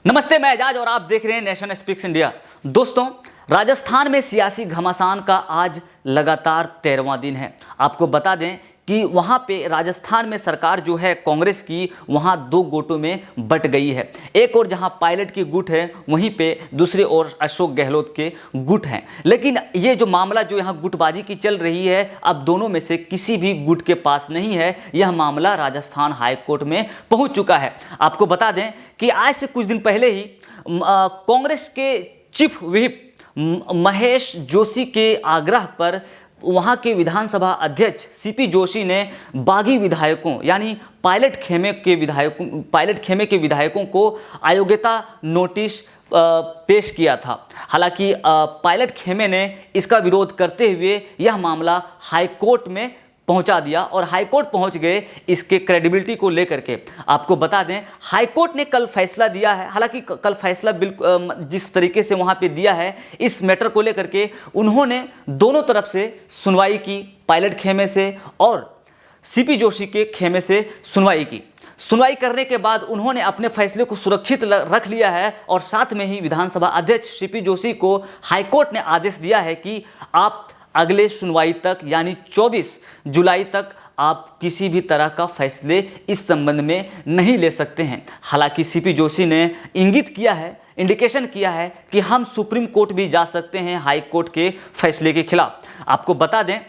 नमस्ते, मैं एजाज और आप देख रहे हैं नेशन स्पीक्स इंडिया। दोस्तों, राजस्थान में सियासी घमासान का आज लगातार 13वां दिन है। आपको बता दें कि वहां पे राजस्थान में सरकार जो है कांग्रेस की, वहां दो गुटों में बट गई है। एक और जहां पायलट की गुट है, वहीं पे दूसरी ओर अशोक गहलोत के गुट हैं। लेकिन ये जो मामला जो यहाँ गुटबाजी की चल रही है, अब दोनों में से किसी भी गुट के पास नहीं है। यह मामला राजस्थान हाई कोर्ट में पहुंच चुका है। आपको बता दें कि आज से कुछ दिन पहले ही कांग्रेस के चीफ व्हिप महेश जोशी के आग्रह पर वहां के विधानसभा अध्यक्ष सीपी जोशी ने बागी विधायकों यानी पायलट खेमे के विधायकों को अयोग्यता नोटिस पेश किया था। हालांकि पायलट खेमे ने इसका विरोध करते हुए यह मामला हाई कोर्ट में पहुंचा दिया और हाई कोर्ट पहुंच गए इसके क्रेडिबिलिटी को लेकर के। आपको बता दें, हाई कोर्ट ने कल फैसला दिया है। हालांकि कल फैसला बिल्कुल जिस तरीके से वहां पे दिया है, इस मैटर को लेकर के उन्होंने दोनों तरफ से सुनवाई की, पायलट खेमे से और सीपी जोशी के खेमे से सुनवाई की। सुनवाई करने के बाद उन्होंने अपने फैसले को सुरक्षित रख लिया है और साथ में ही विधानसभा अध्यक्ष सीपी जोशी को हाईकोर्ट ने आदेश दिया है कि आप अगले सुनवाई तक यानी 24 जुलाई तक आप किसी भी तरह का फैसले इस संबंध में नहीं ले सकते हैं। हालांकि सीपी जोशी ने इंगित किया है, इंडिकेशन किया है कि हम सुप्रीम कोर्ट भी जा सकते हैं हाई कोर्ट के फैसले के खिलाफ। आपको बता दें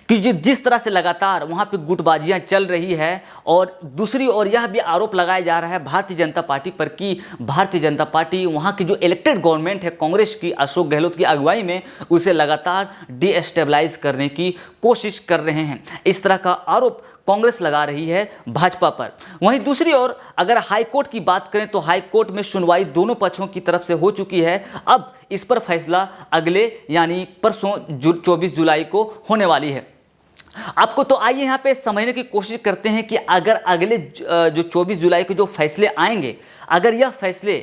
कि जिस तरह से लगातार वहां पे गुटबाजियां चल रही है और दूसरी ओर यह भी आरोप लगाया जा रहा है भारतीय जनता पार्टी पर कि भारतीय जनता पार्टी वहां की जो इलेक्टेड गवर्नमेंट है कांग्रेस की, अशोक गहलोत की अगुवाई में, उसे लगातार डिस्टेबलाइज करने की कोशिश कर रहे हैं। इस तरह का आरोप कांग्रेस लगा रही है भाजपा पर। वहीं दूसरी ओर अगर हाई कोर्ट की बात करें तो हाई कोर्ट में सुनवाई दोनों पक्षों की तरफ से हो चुकी है। अब इस पर फैसला अगले यानी परसों 24 जुलाई को होने वाली है। आपको तो आइए यहाँ पे समझने की कोशिश करते हैं कि अगर अगले जो 24 जुलाई को जो फैसले आएंगे, अगर यह फैसले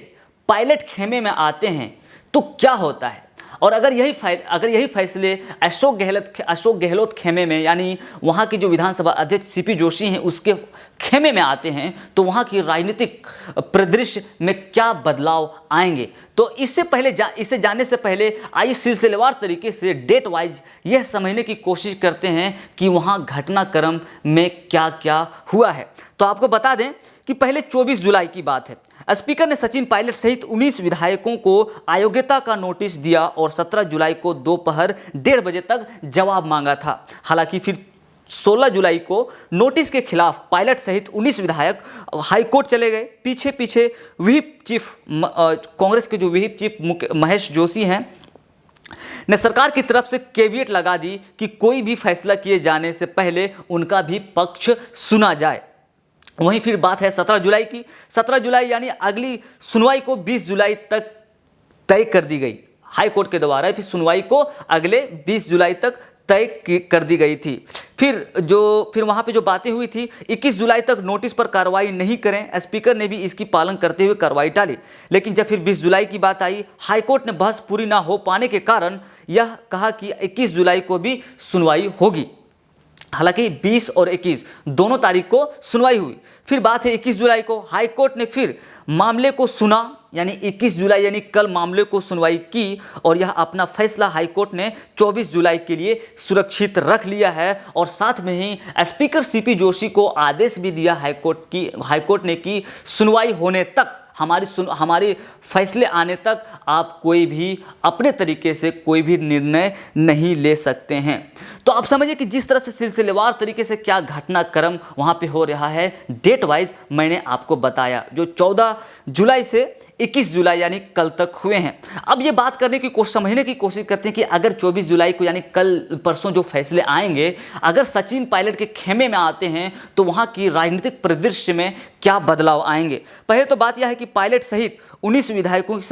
पायलट खेमे में आते हैं तो क्या होता है, और अगर यही फैसले अशोक गहलोत खेमे में यानी वहाँ के जो विधानसभा अध्यक्ष सीपी जोशी हैं उसके खेमे में आते हैं तो वहाँ की राजनीतिक परिदृश्य में क्या बदलाव आएंगे। तो इससे जानने से पहले आइए सिलसिलेवार तरीके से डेट वाइज यह समझने की कोशिश करते हैं कि वहाँ घटनाक्रम में क्या क्या हुआ है। तो आपको बता दें कि पहले 24 जुलाई की बात है। स्पीकर ने सचिन पायलट सहित 19 विधायकों को अयोग्यता का नोटिस दिया और 17 जुलाई को दोपहर 1:30 बजे तक जवाब मांगा था। हालांकि फिर 16 जुलाई को नोटिस के खिलाफ पायलट सहित 19 विधायक हाईकोर्ट चले गए। पीछे व्हिप चीफ कांग्रेस के जो व्हिप चीफ महेश जोशी हैं ने सरकार की तरफ से कैविएट लगा दी कि कोई भी फैसला किए जाने से पहले उनका भी पक्ष सुना जाए। वहीं फिर बात है 17 जुलाई की। 17 जुलाई यानी अगली सुनवाई को 20 जुलाई तक तय कर दी गई हाई कोर्ट के द्वारा। फिर सुनवाई को अगले 20 जुलाई तक तय कर दी गई थी। फिर वहां पे जो बातें हुई थी, 21 जुलाई तक नोटिस पर कार्रवाई नहीं करें, स्पीकर ने भी इसकी पालन करते हुए कार्रवाई टाली। लेकिन जब फिर 20 जुलाई की बात आई, हाईकोर्ट ने बहस पूरी ना हो पाने के कारण यह कहा कि 21 जुलाई को भी सुनवाई होगी। हालांकि 20 और 21 दोनों तारीख को सुनवाई हुई। फिर बात है 21 जुलाई को, हाई कोर्ट ने फिर मामले को सुना यानी 21 जुलाई यानी कल मामले को सुनवाई की और यह अपना फैसला हाई कोर्ट ने 24 जुलाई के लिए सुरक्षित रख लिया है। और साथ में ही स्पीकर सीपी जोशी को आदेश भी दिया हाई कोर्ट ने कि सुनवाई होने तक, हमारे फैसले आने तक आप कोई भी अपने तरीके से कोई भी निर्णय नहीं ले सकते हैं। तो आप समझिए कि जिस तरह से सिलसिलेवार तरीके से क्या घटनाक्रम वहाँ पे हो रहा है, डेट वाइज मैंने आपको बताया, जो 14 जुलाई से 21 जुलाई यानी कल तक हुए हैं। अब ये बात करने की समझने की कोशिश करते हैं कि अगर 24 जुलाई को यानी कल परसों जो फैसले आएंगे, अगर सचिन पायलट के खेमे में आते हैं तो वहाँ की राजनीतिक परिदृश्य में क्या बदलाव आएंगे। पहले तो बात यह है कि पायलट सहित 19 विधायकों की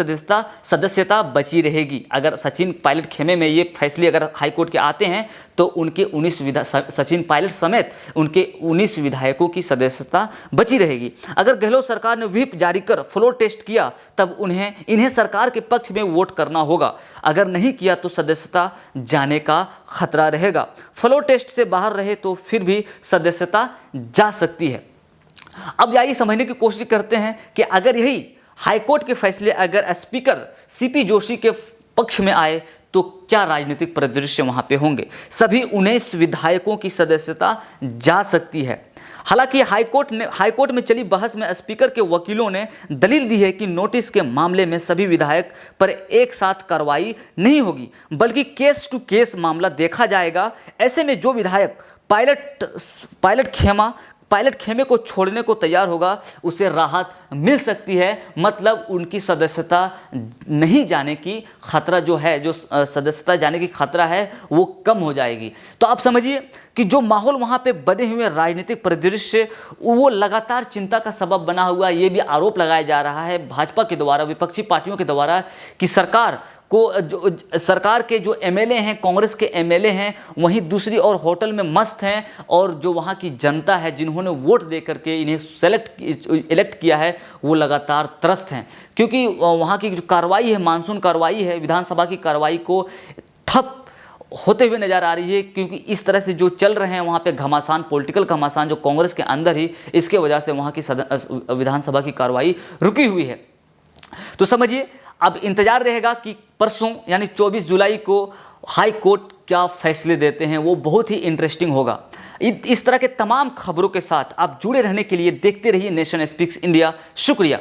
सदस्यता बची रहेगी। अगर सचिन पायलट खेमे में ये फैसले अगर हाईकोर्ट के आते हैं तो उनके 19 सचिन पायलट समेत उनके 19 विधायकों की सदस्यता बची रहेगी। अगर गहलोत सरकार ने व्हिप जारी कर फ्लोर टेस्ट किया तब इन्हें सरकार के पक्ष में वोट करना होगा। अगर नहीं किया तो सदस्यता जाने का खतरा रहेगा। फ्लोर टेस्ट से बाहर रहे तो फिर भी सदस्यता जा सकती है। अब यही समझने की कोशिश करते हैं कि अगर यही हाईकोर्ट के फैसले अगर स्पीकर सीपी जोशी के पक्ष में आए तो क्या राजनीतिक परिदृश्य वहां पे होंगे। सभी 19 विधायकों की सदस्यता जा सकती है। हालांकि हाईकोर्ट में चली बहस में स्पीकर के वकीलों ने दलील दी है कि नोटिस के मामले में सभी विधायक पर एक साथ कार्रवाई नहीं होगी, बल्कि केस टू केस मामला देखा जाएगा। ऐसे में जो विधायक पायलट खेमे को छोड़ने को तैयार होगा उसे राहत मिल सकती है। मतलब उनकी सदस्यता नहीं जाने की खतरा जो है, जो सदस्यता जाने की खतरा है वो कम हो जाएगी। तो आप समझिए कि जो माहौल वहाँ पे बने हुए राजनीतिक परिदृश्य वो लगातार चिंता का सबब बना हुआ। ये भी आरोप लगाया जा रहा है भाजपा के द्वारा, विपक्षी पार्टियों के द्वारा कि सरकार के जो एमएलए हैं, कांग्रेस के एमएलए हैं, वहीं दूसरी ओर होटल में मस्त हैं, और जो वहाँ की जनता है जिन्होंने वोट दे करके इन्हें इलेक्ट किया है वो लगातार त्रस्त हैं, क्योंकि वहाँ की जो कार्रवाई है, मानसून कार्रवाई है, विधानसभा की कार्रवाई को ठप होते हुए नजर आ रही है। क्योंकि इस तरह से जो चल रहे हैं वहाँ पे घमासान, पॉलिटिकल घमासान जो कांग्रेस के अंदर ही, इसके वजह से वहाँ की विधानसभा की कार्रवाई रुकी हुई है। तो समझिए अब इंतजार रहेगा कि परसों यानी 24 जुलाई को हाई कोर्ट क्या फैसले देते हैं, वो बहुत ही इंटरेस्टिंग होगा। इस तरह के तमाम खबरों के साथ आप जुड़े रहने के लिए देखते रहिए नेशन स्पीक्स इंडिया। शुक्रिया।